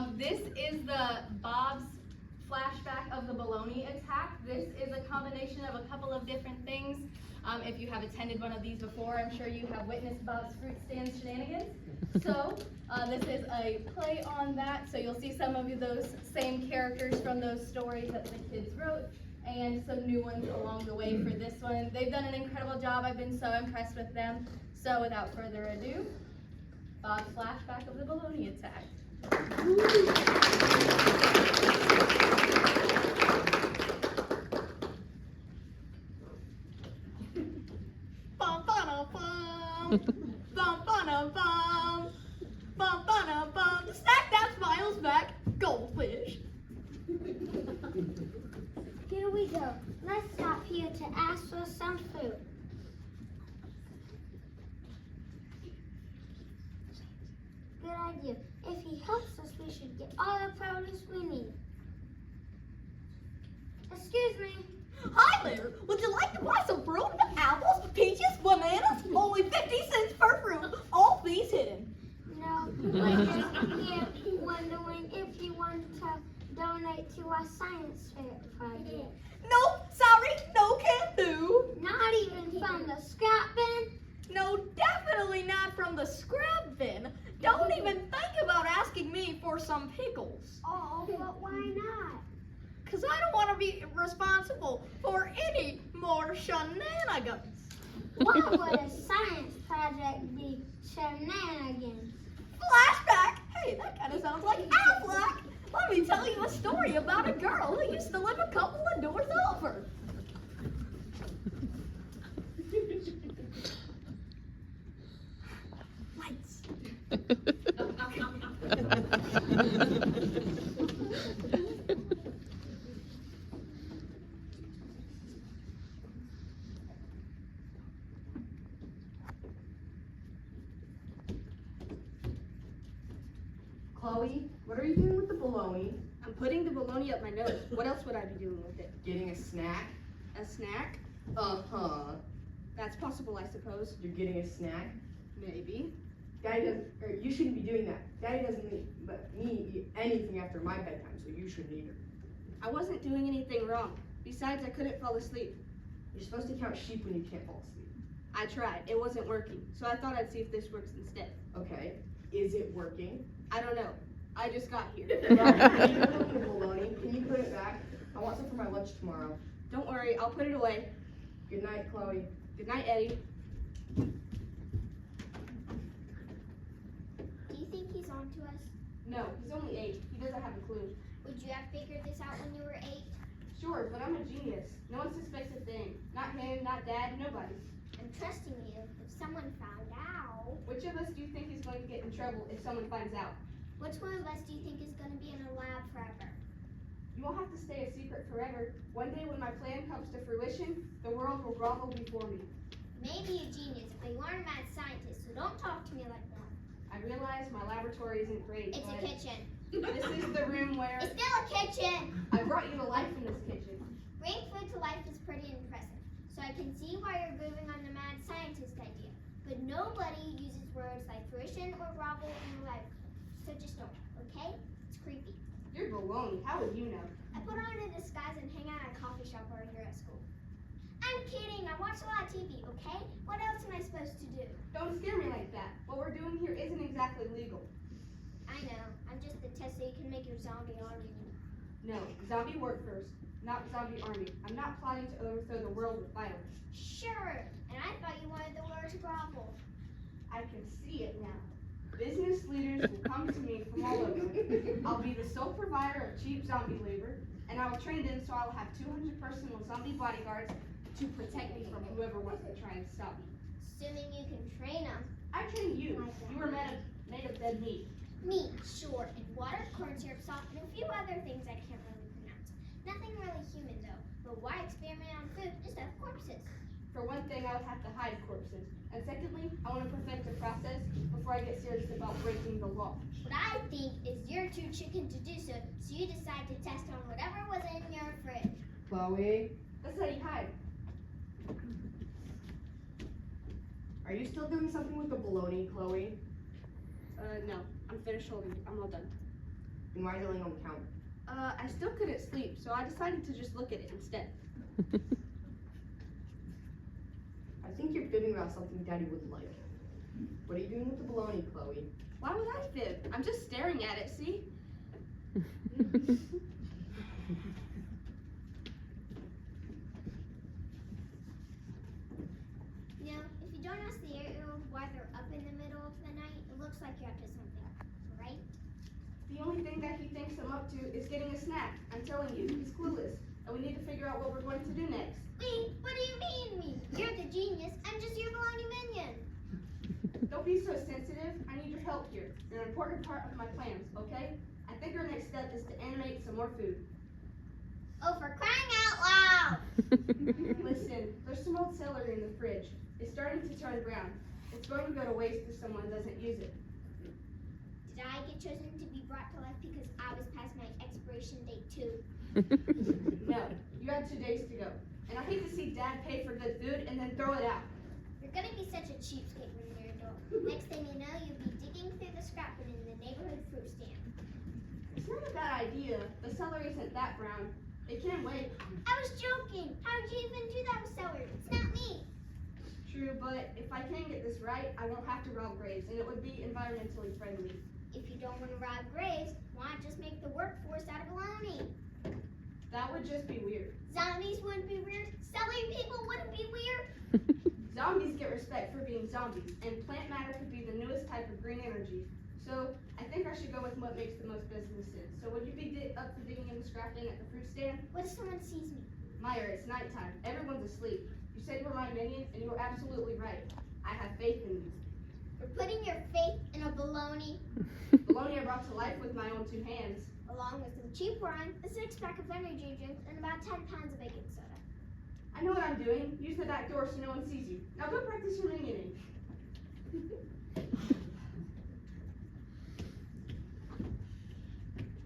This is the Bob's flashback of the Baloney attack. This is a combination of a couple of different things. If you have attended one of these before, I'm sure you have witnessed Bob's fruit stand shenanigans. So this is a play on that. So you'll see some of those same characters from those stories that the kids wrote and some new ones along the way for this one. They've done an incredible job. I've been so impressed with them. So without further ado, Bob's flashback of the Baloney attack. Bum ba bum, bum ba bum, bum ba bum. Snack that smiles back, goldfish. Here we go. Let's stop here to ask for some food. Good idea. If he helps us, we should get all the produce we need. Excuse me. Hi there. Would you like to buy some fruit? Apples, peaches, bananas? Only 50 cents per fruit. All fees hidden. No, we're just here wondering if you want to donate to our science fair project. Nope, sorry, no can do. Not even from the scrap bin? No, definitely not from the scrap bin. Don't even think about asking me for some pickles. Oh, but why not? Because I don't want to be responsible for any more shenanigans. What would a science project be? Shenanigans. Flashback? Hey, that kind of sounds like Affleck. Let me tell you a story about a girl who used to live a couple of doors over. Lights. Chloe, what are you doing with the bologna? I'm putting the bologna up my nose. What else would I be doing with it? Getting a snack? A snack? Uh-huh. That's possible, I suppose. You're getting a snack? Maybe. Daddy doesn't, or you shouldn't be doing that. Daddy doesn't let me eat anything after my bedtime, so you shouldn't either. I wasn't doing anything wrong. Besides, I couldn't fall asleep. You're supposed to count sheep when you can't fall asleep. I tried. It wasn't working. So I thought I'd see if this works instead. Okay. Is it working? I don't know. I just got here. Can you put the bologna? Can you put it back? I want some for my lunch tomorrow. Don't worry. I'll put it away. Good night, Chloe. Good night, Eddie. Do you think he's on to us? No, he's only 8. He doesn't have a clue. Would you have figured this out when you were 8? Sure, but I'm a genius. No one suspects a thing. Not him, not Dad, nobody. I'm trusting you. If someone found out... Which of us do you think is going to get in trouble if someone finds out? Which one of us do you think is going to be in a lab forever? You won't have to stay a secret forever. One day when my plan comes to fruition, the world will grovel before me. Maybe a genius, but you aren't a mad scientist, so don't talk to me like that. I realize my laboratory isn't great, It's a but kitchen. this is the room where It's still a kitchen! I brought you to life in this kitchen. Bringing food to life is pretty impressive, so I can see why you're moving on the mad scientist idea. But nobody uses words like fruition or grovel in a life, so just don't, okay? It's creepy. You're baloney. How would you know? I put on a disguise and hang out at a coffee shop or here at school. I'm kidding, I watch a lot of TV, okay? What else am I supposed to do? Don't scare me like that. What we're doing here isn't exactly legal. I know, I'm just the test so you can make your zombie army. No, zombie work first, not zombie army. I'm not plotting to overthrow the world with violence. Sure, and I thought you wanted the world to grovel. I can see it now. Business leaders will come to me from all over. I'll be the sole provider of cheap zombie labor, and I will train them so I'll have 200 personal zombie bodyguards to protect me from whoever wants to try and stop me. Assuming you can train them. I trained you. You were made of dead meat. Meat, sure, and water, corn syrup, salt, and a few other things I can't really pronounce. Nothing really human though, but why experiment on food instead of corpses? For one thing, I would have to hide corpses. And secondly, I want to perfect the process before I get serious about breaking the law. What I think is you're too chicken to do so, so you decide to test on whatever was in your fridge. Chloe, Let's let you hide. are you still doing something with the bologna, Chloe? No, I'm finished holding. I'm all done. And why is it laying on the counter? I still couldn't sleep, so I decided to just look at it instead. I think you're fibbing about something Daddy wouldn't like. What are you doing with the bologna, Chloe? Why would I fib? I'm just staring at it, see? You know, if you don't ask the 8-year-old why they're up in the middle of the night, it looks like you're up to something, right? The only thing that he thinks I'm up to is getting a snack. I'm telling you, he's clueless. And we need to figure out what we're going to do next. Wait, what do you mean me? You're the genius. I'm just your baloney minion. Don't be so sensitive. I need your help here. You're an important part of my plans, okay? I think our next step is to animate some more food. Oh, for crying out loud! Listen, there's some old celery in the fridge. It's starting to turn brown. It's going to go to waste if someone doesn't use it. Did I get chosen to be brought to life because I was past my expiration date too? No, you had 2 days to go. And I hate to see Dad pay for good food and then throw it out. You're gonna be such a cheapskate when you're an adult. Next thing you know, you'll be digging through the scrap bin in the neighborhood fruit stand. It's not a bad idea. The celery isn't that brown. It can wait. I was joking. How would you even do that with celery? It's not me. True, but if I can get this right, I won't have to rob graves, and it would be environmentally friendly. If you don't want to rob graves, why not just make the workforce out of baloney? That would just be weird. Zombies wouldn't be weird. Celery people wouldn't be weird. Zombies get respect for being zombies, and plant matter could be the newest type of green energy. So I think I should go with what makes the most business sense. So would you be up for digging in the scrap bin at the fruit stand? What if someone sees me? Meyer, it's nighttime. Everyone's asleep. You said you were my minion, and you were absolutely right. I have faith in you. You're putting your faith in a baloney, Baloney I brought to life with my own 2 hands. along with some cheap wine, a 6-pack of energy drinks, and about 10 pounds of baking soda. I know what I'm doing. Use the back door so no one sees you. Now go practice your minioning.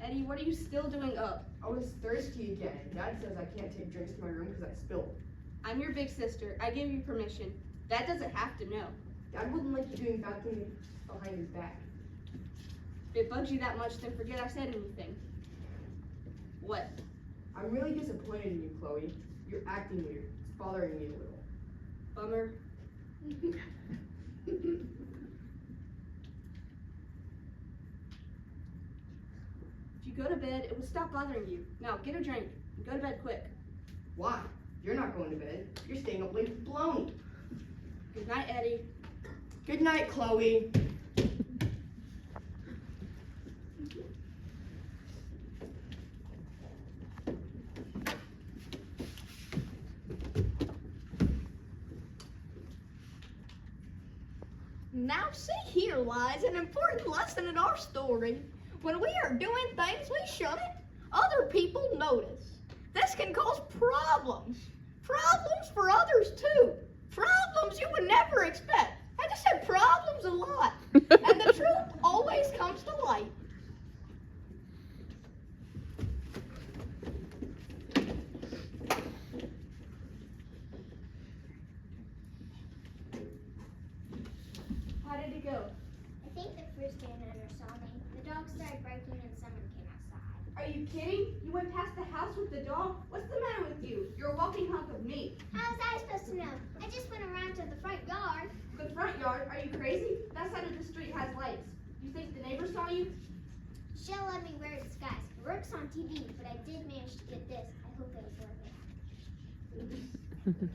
Eddie, what are you still doing up? I was thirsty again. Dad says I can't take drinks to my room because I spilled. I'm your big sister. I gave you permission. Dad doesn't have to know. Dad wouldn't like you doing bad things behind his back. If it bugs you that much, then forget I said anything. What? I'm really disappointed in you, Chloe. You're acting weird. It's bothering me a little. Bummer. If you go to bed, it will stop bothering you. Now, get a drink. And go to bed quick. Why? You're not going to bed. You're staying up late with Baloney. Good night, Eddie. Good night, Chloe. Now see here lies an important lesson in our story. When we are doing things we shouldn't, other people notice. This can cause problems. Problems for others too. Problems you would never expect. I just said problems a lot. And the truth always comes to light. How did it go? I think the fruit stand owner saw me. The dog started barking and someone came outside. Are you kidding? You went past the house with the dog? What's the matter with you? You're a walking hunk of meat. How was I supposed to know? I just went around to the front yard. The front yard? Are you crazy? That side of the street has lights. You think the neighbor saw you? She'll let me wear a disguise. It works on TV, but I did manage to get this. I hope it was worth it.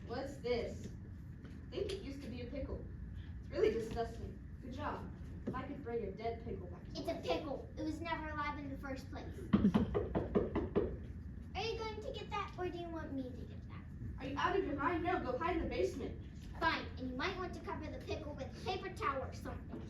What's this? I think it used to be a pickle. It's really disgusting. Good job. If I could bring a dead pickle back to It's a life. pickle. It was never alive in the first place. Are you going to get that, or do you want me to get that? Are you out of your mind? No, go hide in the basement. Fine, and you might want to cover the pickle with a paper towel or something.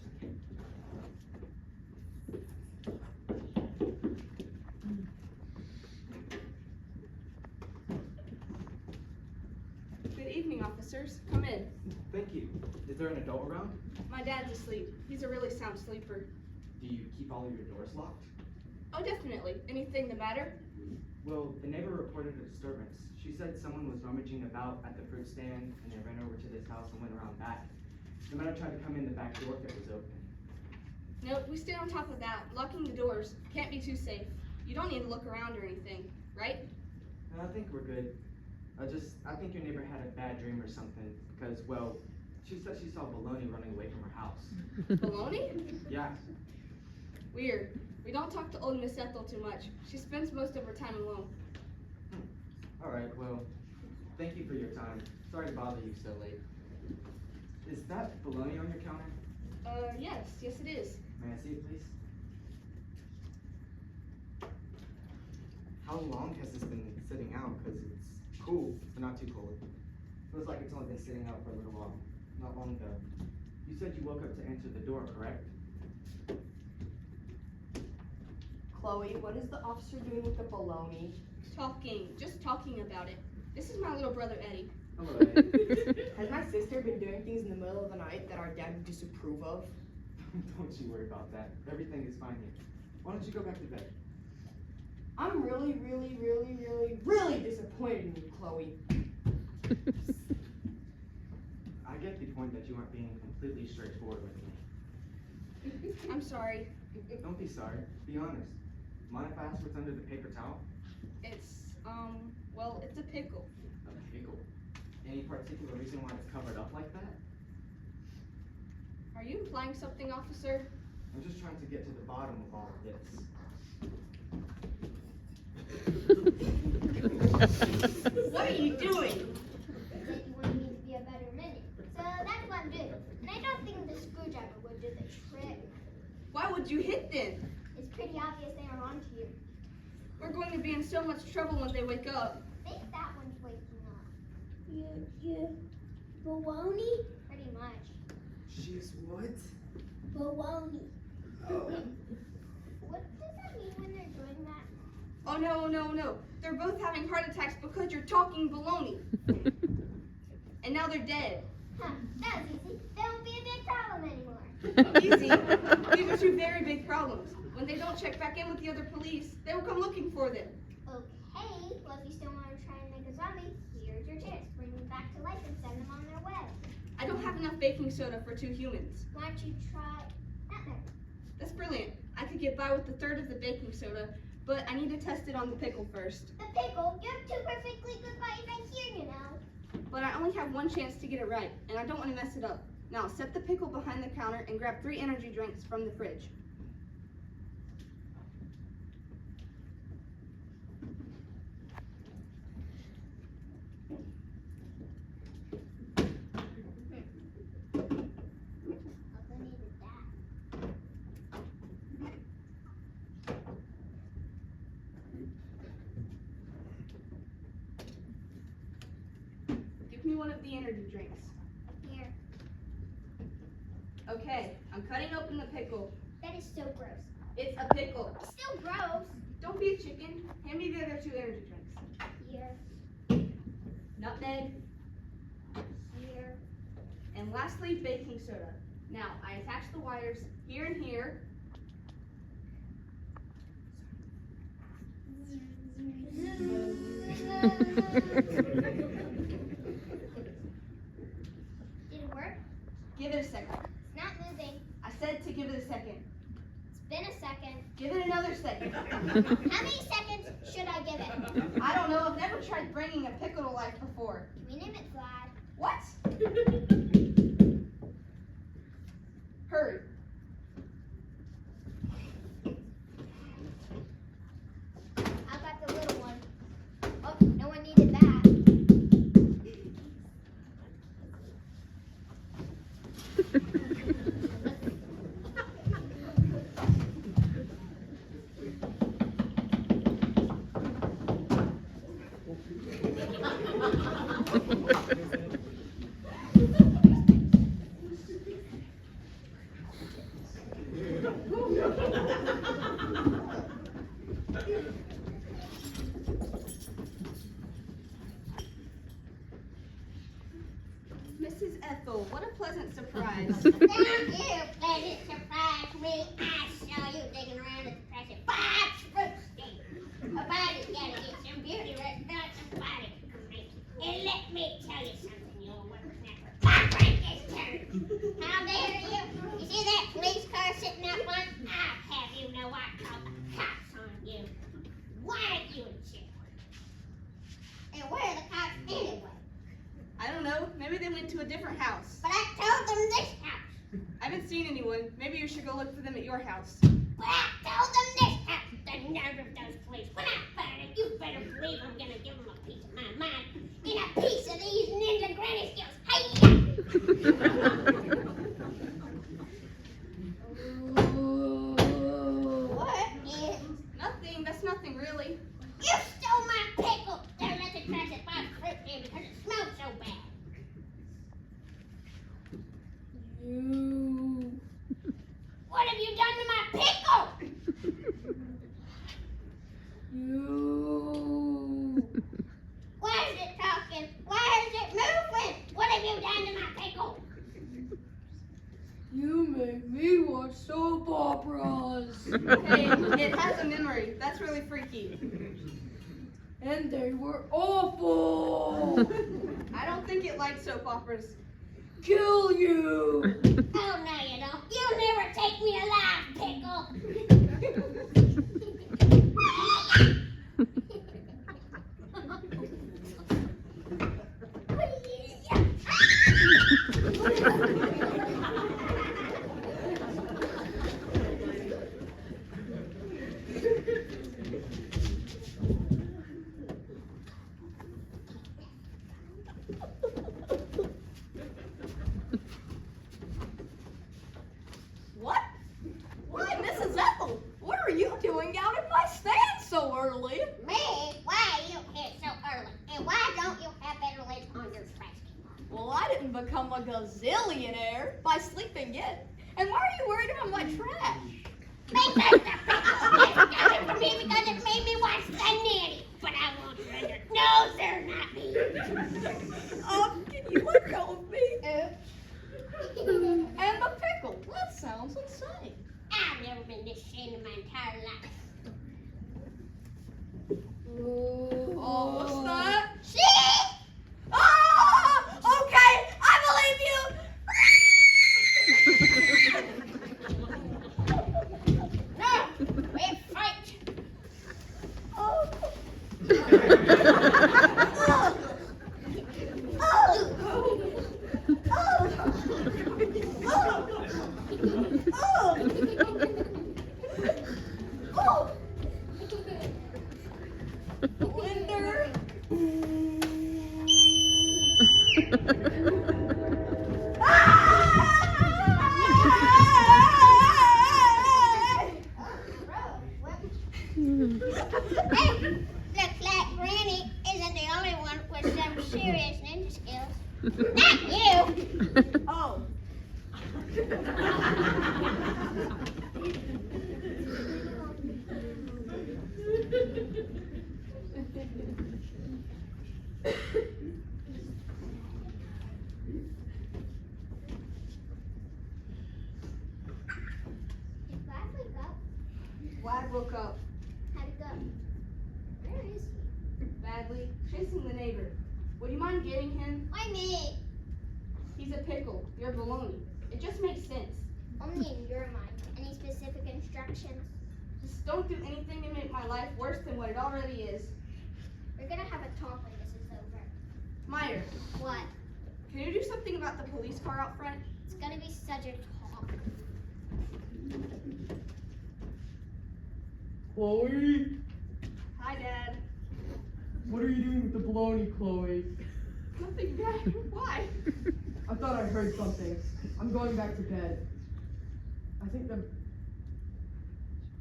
Good evening, officers. Come in. Thank you. Is there an adult around? My dad's asleep. He's a really sound sleeper. Do you keep all of your doors locked? Oh, definitely. Anything the matter? Well, the neighbor reported a disturbance. She said someone was rummaging about at the fruit stand and they ran over to this house and went around back. No matter tried to come in the back door if it was open. Nope, we stay on top of that. Locking the doors. Can't be too safe. You don't need to look around or anything, right? No, I think we're good. I think your neighbor had a bad dream or something, because, well, she said she saw Baloney running away from her house. Baloney? Yeah. Weird. We don't talk to old Miss Ethel too much. She spends most of her time alone. Alright, well, thank you for your time. Sorry to bother you so late. Is that Baloney on your counter? Yes it is. May I see it, please? How long has this been sitting out? Because it's cool, but not too cold. Feels like it's only been sitting out for a little while. Not long ago. You said you woke up to answer the door, correct? Chloe, what is the officer doing with the baloney? Just talking about it. This is my little brother Eddie. Hello, Eddie. Has my sister been doing things in the middle of the night that our dad would disapprove of? Don't you worry about that. Everything is fine here. Why don't you go back to bed? I'm really disappointed in you, Chloe. I get the point that you aren't being completely straightforward with me. I'm sorry. Don't be sorry. Be honest. Mind if I ask what's under the paper towel? Well, it's a pickle. A pickle. Any particular reason why it's covered up like that? Are you implying something, officer? I'm just trying to get to the bottom of all of this. What are you doing? Said you wanted me to be a better minion. So that's what I'm doing. And I don't think the screwdriver would do the trick. Why would you hit them? It's pretty obvious they are onto you. We're going to be in so much trouble when they wake up. I think that one's waking up. Yeah. Baloney? Pretty much. She's what? Baloney. Oh. What does that mean when they're doing that? Oh no. They're both having heart attacks because you're talking baloney. And now they're dead. Huh, that was easy. That won't be a big problem anymore. Easy. These are two very big problems. When they don't check back in with the other police, they will come looking for them. Okay, well if you still want to try and make a zombie, here's your chance. Bring them back to life and send them on their way. I don't have enough baking soda for 2 humans. Why don't you try nutmeg? That's brilliant. I could get by with a third of the baking soda, but I need to test it on the pickle first. The pickle? You have 2 perfectly good bodies right here, you know. But I only have 1 chance to get it right, and I don't want to mess it up. Now, set the pickle behind the counter and grab 3 energy drinks from the fridge. Also needed that. Give me one of the energy drinks. Here. Okay, I'm cutting open the pickle. That is so gross. It's a pickle. Still gross. Don't be a chicken. Hand me the other 2 energy drinks. Here. Nutmeg, Here. and lastly, baking soda. Now, I attach the wires here and here. Did it work? Give it a second. It's not moving. I said to give it a second. It's been a second. Give it another second. How many seconds should I give it? I don't know. I've never tried bringing a pickle to life before. Can we name it Vlad? What? Hurry. I got the little one. Oh, no one needed that. headed to a different house. But I told them this house. I haven't seen anyone. Maybe you should go look for them at your house. But I told them this house. The nerve of those police. When I find them, you better believe I'm gonna give them a piece of my mind. And a piece of these ninja granny skills. Hey! What is? Nothing. That's nothing really. You stole my pickle! Don't let the trash at my fruit stand because it smells so bad. What have you done to my pickle? Why is it talking? Why is it moving? What have you done to my pickle? You make me watch soap operas. Hey, it has a memory. That's really freaky. And they were awful. I don't think it likes soap operas. Kill you. Oh, no, you don't. You'll never take me alive, pickle. What? Why, Mrs. Ethel, what are you doing out in my stand so early? Me? Why are you here so early? And why don't you have better legs on your trash can? Well, I didn't become a gazillionaire by sleeping in. And why are you worried about my trash? Because the pickle is coming for me because it made me watch the nanny. But I won't surrender. No, sir, not me. Can you let go of me? And the pickle. That sounds insane. I've never been this ashamed in my entire life. Oh, what's that? See? Ah! Okay, I believe you. No, we fight. Oh. Linder. Hey, looks like Granny isn't the only one with some serious ninja skills. Not you. Oh. Did Glad wake up? Glad woke up How'd it go? Where is he? badly, chasing the neighbor. Would you mind getting him? Why me? He's a pickle. You're baloney. It just makes sense. Only in your mind. Any specific instructions? Just don't do anything to make my life worse than what it already is. We're gonna have a talk when this is over. Meyer, What? can you do something about the police car out front? It's gonna be such a talk. Chloe, Hi, Dad. what are you doing with the baloney, Chloe? Nothing, Dad. Why? I thought I heard something. I'm going back to bed. I think the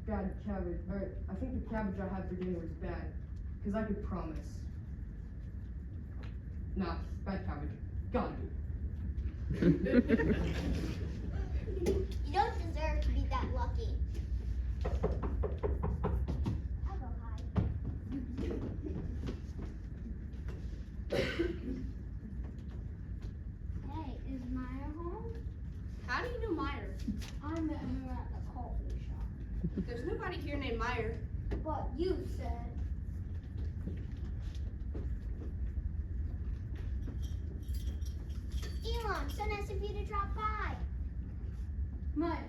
cabbage I had for dinner was bad. Because I could promise. Nah, bad cabbage. Gotta be. You don't deserve to be that lucky. I'll go hide. Hey, is Maya home? How do you know Meyer? I met her at the coffee shop. There's nobody here named Meyer. But you said. Elon, so nice of you to drop by.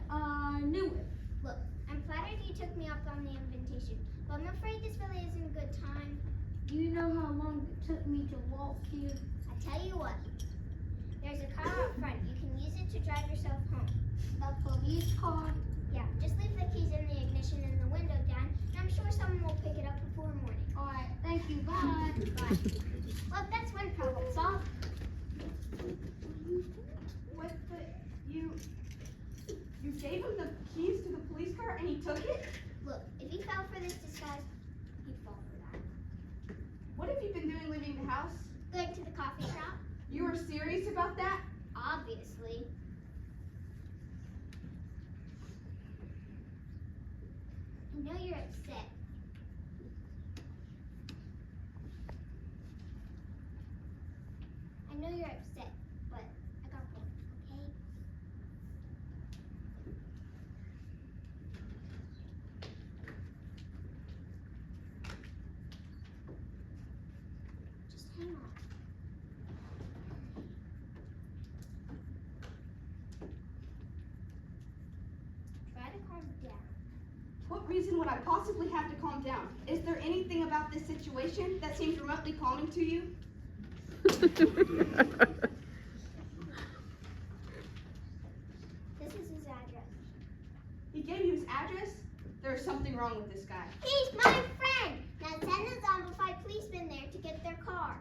I knew it. Look, I'm flattered you took me up on the invitation, but I'm afraid this really isn't a good time. Do you know how long it took me to walk here? I tell you what, There's a car out front. You can use it to drive yourself home. The police car. Yeah, just leave the keys in the ignition and the window down, and I'm sure someone will pick it up before morning. Alright, thank you, bye. Bye. Well, that's one problem solved. What the? You gave him the keys to the police car and he took it? Look, if he fell for this disguise, he'd fall for that. What have you been doing leaving the house? Going to the coffee shop? You were serious about that? Obviously. I know you're upset. I know you're upset, but I got one, okay? Just hang on. Try to calm down. What reason would I possibly have to calm down? Is there anything about this situation that seems remotely calming to you? This is his address. He gave you his address? There's something wrong with this guy. He's my friend! Now send the zombified policemen there to get their car.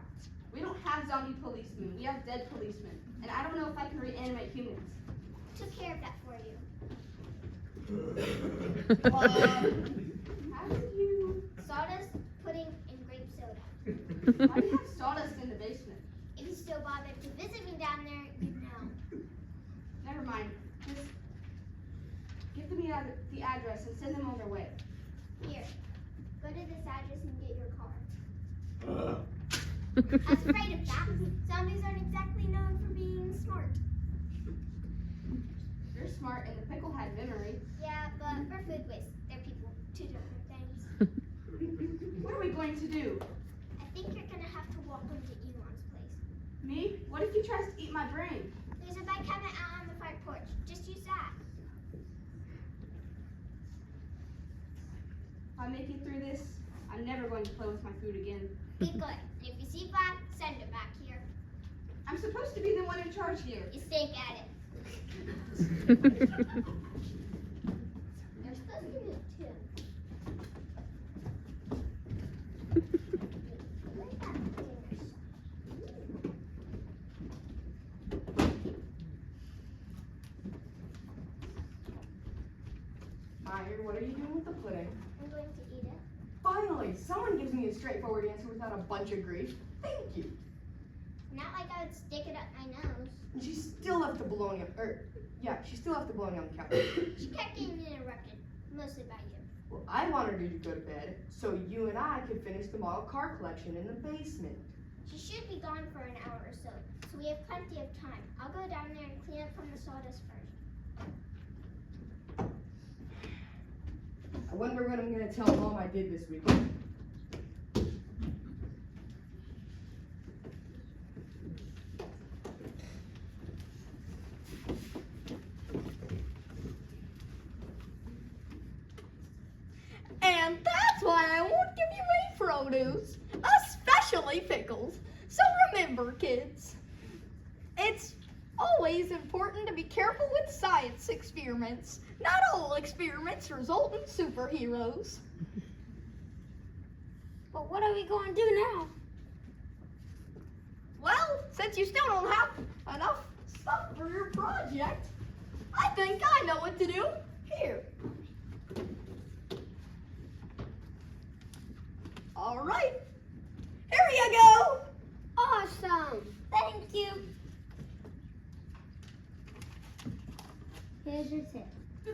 We don't have zombie policemen. We have dead policemen. And I don't know if I can reanimate humans. Took care of that for you. How did you... Sawdust, pudding, and grape soda. Why do you have sawdust in the basement? If you still bothered to visit me down there, you'd know. Never mind. Just give me the address and send them on their way. Here, go to this address and get your car. I was afraid of that. Zombies aren't exactly known for being smart. You're smart and the pickle had memory. Yeah, but for food waste, they're people. Two different things. What are we going to do? I think you're gonna have to walk into Elon's place. Me? What if he tries to eat my brain? There's a bike coming out on the front porch. Just use that. If I make it through this, I'm never going to play with my food again. Be good. And if you see Vlad, send him back here. I'm supposed to be the one in charge here. You stink at it. You're supposed to move too. Look at that dinner Iron, what are you doing with the pudding? I'm going to eat it. Finally, someone gives me a straightforward answer without a bunch of grief. Thank you. Not like I would stick it up my nose. And she still left the bologna, she still left the bologna on the couch. She kept getting interrupted, mostly by you. Well, I wanted her to go to bed so you and I could finish the model car collection in the basement. She should be gone for an hour or so we have plenty of time. I'll go down there and clean up from the sawdust first. I wonder what I'm gonna tell Mom I did this weekend. And that's why I won't give you any produce, especially pickles. So remember, kids, it's always important to be careful with science experiments. Not all experiments result in superheroes. But what are we going to do now? Well, since you still don't have enough stuff for your project, I think I know what to do. Here. All right. Here you go. Awesome! Thank you. Here's your tip.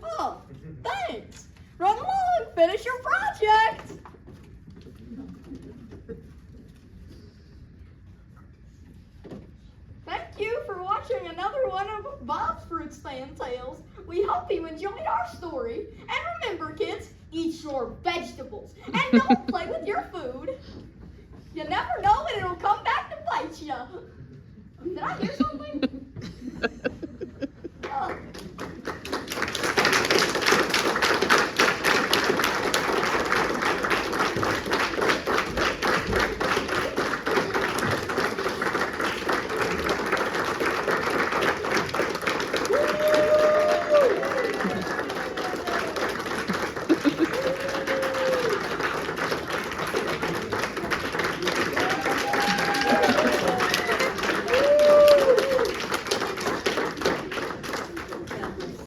Oh, thanks. Run along, finish your project. Thank you for watching another one of Bob's Fruit Stand Tales. We hope you enjoyed our story. And remember, kids, eat your vegetables. And don't